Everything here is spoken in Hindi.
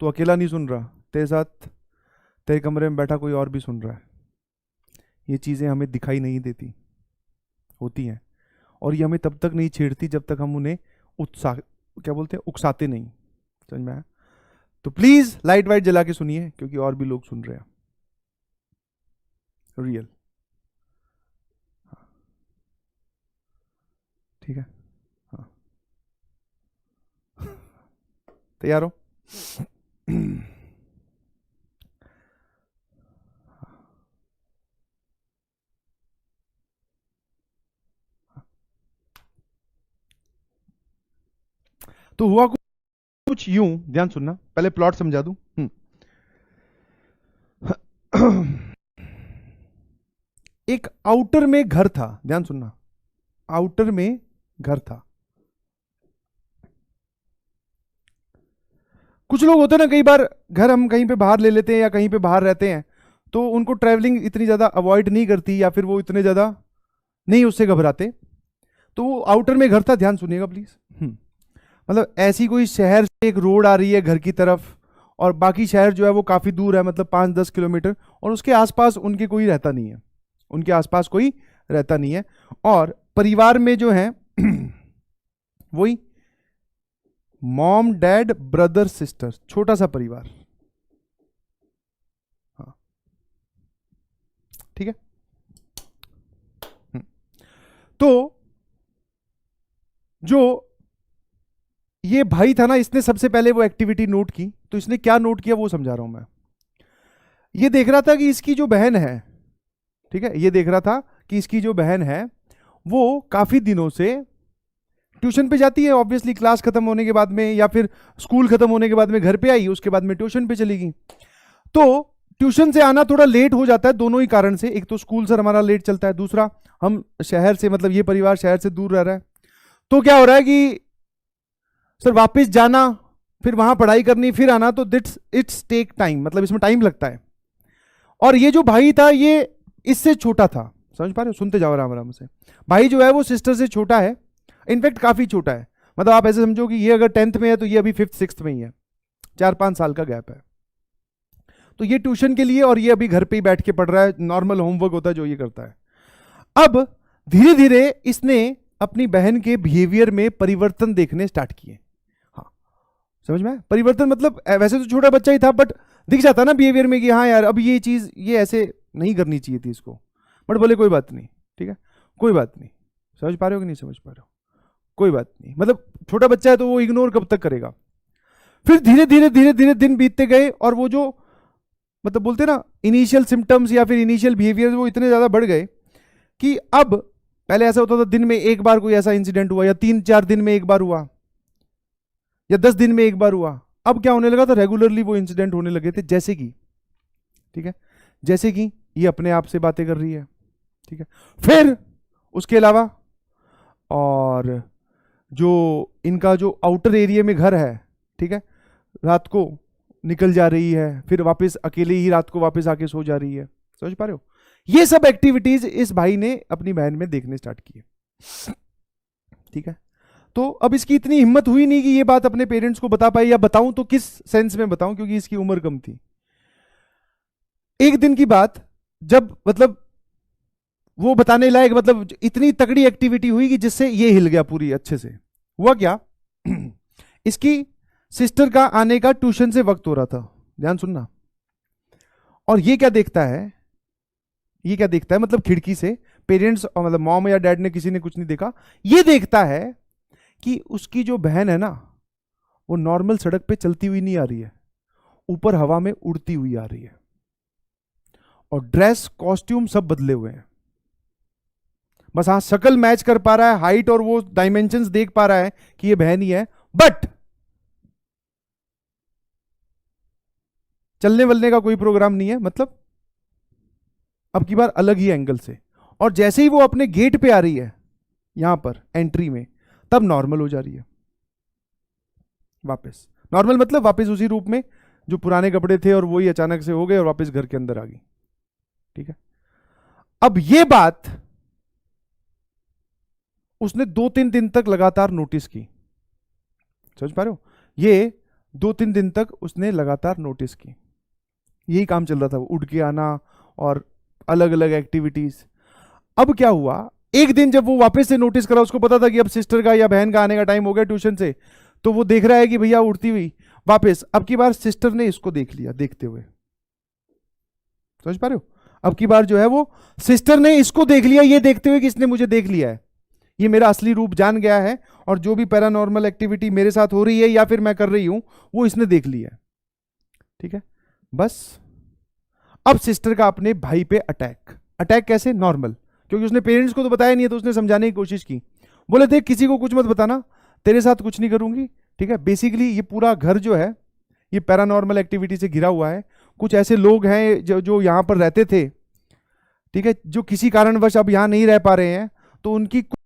तो अकेला नहीं सुन रहा, तेरे साथ तेरे कमरे में बैठा कोई और भी सुन रहा है। ये चीज़ें हमें दिखाई नहीं देती, होती हैं, और ये हमें तब तक नहीं छेड़ती जब तक हम उन्हें उत्साह क्या बोलते हैं उकसाते नहीं। समझ में आया? तो प्लीज लाइट वाइट जला के सुनिए, क्योंकि और भी लोग सुन रहे हैं। रियल, ठीक है? हाँ, तैयार हो? तो हुआ कुछ यूं, ध्यान सुनना, पहले प्लॉट समझा दूं। एक आउटर में घर था, ध्यान सुनना, आउटर में घर था। कुछ लोग होते हैं ना, कई बार घर हम कहीं पे बाहर ले लेते हैं या कहीं पे बाहर रहते हैं, तो उनको ट्रैवलिंग इतनी ज्यादा अवॉइड नहीं करती, या फिर वो इतने ज्यादा नहीं उससे घबराते। तो वो आउटर में घर था, ध्यान सुनिएगा प्लीज। मतलब ऐसी कोई शहर से एक रोड आ रही है घर की तरफ, और बाकी शहर जो है वो काफी दूर है, मतलब 5-10 किलोमीटर, और उसके आसपास उनके कोई रहता नहीं है, उनके आसपास कोई रहता नहीं है। और परिवार में जो है वही मॉम डैड ब्रदर सिस्टर, छोटा सा परिवार। हाँ, ठीक है। तो जो ये भाई था ना, इसने सबसे पहले वो एक्टिविटी नोट की। तो इसने क्या नोट किया वो समझा रहा हूं मैं। ये देख रहा था कि इसकी जो बहन है, ठीक है, ये देख रहा था कि इसकी जो बहन है वो काफी दिनों से ट्यूशन पे जाती है, ऑब्वियसली क्लास खत्म होने के बाद में, या फिर स्कूल खत्म होने के बाद में घर पे आई, उसके बाद में ट्यूशन पे चली गई। तो ट्यूशन से आना थोड़ा लेट हो जाता है, दोनों ही कारण से। एक तो स्कूल सर हमारा लेट चलता है, दूसरा हम शहर से, मतलब ये परिवार शहर से दूर रह रहा है। तो क्या हो रहा है कि सर वापस जाना, फिर वहां पढ़ाई करनी, फिर आना, तो दिट्स इट्स टेक टाइम, मतलब इसमें टाइम लगता है। और ये जो भाई था ये इससे छोटा था, समझ पा रहे हो? सुनते जाओ आराम आराम से। भाई जो है वो सिस्टर से छोटा है, इनफैक्ट काफी छोटा है। मतलब आप ऐसे समझो कि ये अगर 10th में है तो ये अभी 5th-6th में ही है, 4-5 साल का गैप है। तो ये ट्यूशन के लिए, और ये अभी घर पे ही बैठ के पढ़ रहा है, नॉर्मल होमवर्क होता है जो ये करता है। अब धीरे धीरे इसने अपनी बहन के बिहेवियर में परिवर्तन देखने स्टार्ट किए। हाँ, समझ में? परिवर्तन मतलब वैसे तो छोटा बच्चा ही था, बट दिख जाता ना बिहेवियर में कि हाँ यार अब ये चीज ये ऐसे नहीं करनी चाहिए थी इसको। बट बोले कोई बात नहीं, ठीक है, कोई बात नहीं। समझ पा रहे हो कि नहीं समझ पा रहे हो? कोई बात नहीं, मतलब छोटा बच्चा है तो वो इग्नोर कब तक करेगा। फिर धीरे धीरे धीरे धीरे दिन बीतते गए, और वो जो मतलब बोलते ना इनिशियल सिम्टम्स या फिर इनिशियल बिहेवियर वो इतने ज्यादा बढ़ गए कि अब पहले ऐसा होता था दिन में एक बार कोई ऐसा इंसिडेंट हुआ, या 3-4 दिन में एक बार हुआ, या 10 दिन में एक बार हुआ। अब क्या होने लगा था, रेगुलरली वो इंसिडेंट होने लगे थे। जैसे कि, ठीक है, जैसे कि ये अपने आप से बातें कर रही है, ठीक है, फिर उसके अलावा, और जो इनका जो आउटर एरिया में घर है, ठीक है, रात को निकल जा रही है, फिर वापस अकेले ही रात को वापस आके सो जा रही है। समझ पा रहे हो? ये सब एक्टिविटीज इस भाई ने अपनी बहन में देखने स्टार्ट किए, ठीक है। तो अब इसकी इतनी हिम्मत हुई नहीं कि ये बात अपने पेरेंट्स को बता पाए, या बताऊं तो किस सेंस में बताऊं, क्योंकि इसकी उम्र कम थी। एक दिन की बात, जब मतलब वो बताने लायक, मतलब इतनी तगड़ी एक्टिविटी हुई कि जिससे ये हिल गया पूरी अच्छे से। हुआ क्या इसकी सिस्टर का आने का ट्यूशन से वक्त हो रहा था, ध्यान सुनना। और ये क्या देखता है, ये क्या देखता है, मतलब खिड़की से पेरेंट्स, मतलब मॉम या डैड ने, किसी ने कुछ नहीं देखा, ये देखता है कि उसकी जो बहन है ना वो नॉर्मल सड़क पे चलती हुई नहीं आ रही है, ऊपर हवा में उड़ती हुई आ रही है, और ड्रेस कॉस्ट्यूम सब बदले हुए हैं। बस हाँ शक्ल मैच कर पा रहा है, हाइट और वो डायमेंशंस देख पा रहा है कि ये बहन ही है, बट चलने वलने का कोई प्रोग्राम नहीं है, मतलब अब की बार अलग ही एंगल से। और जैसे ही वो अपने गेट पे आ रही है, यहां पर एंट्री में, तब नॉर्मल हो जा रही है वापस। नॉर्मल मतलब वापस उसी रूप में जो पुराने कपड़े थे, और वही अचानक से हो गए और वापस घर के अंदर आ गई, ठीक है। अब ये बात उसने 2-3 दिन तक लगातार नोटिस की। समझ पा रहे हो? ये 2-3 दिन तक उसने लगातार नोटिस की, यही काम चल रहा था, उठ के आना और अलग अलग एक्टिविटीज। अब क्या हुआ, एक दिन जब वो वापस से नोटिस करा, उसको पता था कि अब सिस्टर का या बहन का आने का टाइम हो गया ट्यूशन से, तो वो देख रहा है कि भैया उठती हुई वापस। अब की बार सिस्टर ने इसको देख लिया देखते हुए, समझ पा रहे हो? अब की बार जो है वो सिस्टर ने इसको देख लिया, ये देखते हुए कि इसने मुझे देख लिया है, ये मेरा असली रूप जान गया है, और जो भी पैरानॉर्मल एक्टिविटी मेरे साथ हो रही है या फिर मैं कर रही हूं वो इसने देख लिया है। ठीक है, बस अब सिस्टर का अपने भाई पे अटैक। अटैक कैसे? नॉर्मल, क्योंकि उसने पेरेंट्स को तो बताया नहीं है, तो उसने समझाने की कोशिश की। बोले देख किसी को कुछ मत बताना, तेरे साथ कुछ नहीं करूंगी। ठीक है, बेसिकली ये पूरा घर जो है ये पैरानॉर्मल एक्टिविटी से घिरा हुआ है। कुछ ऐसे लोग हैं जो यहाँ पर रहते थे, ठीक है, जो किसी कारणवश अब यहाँ नहीं रह पा रहे हैं, तो उनकी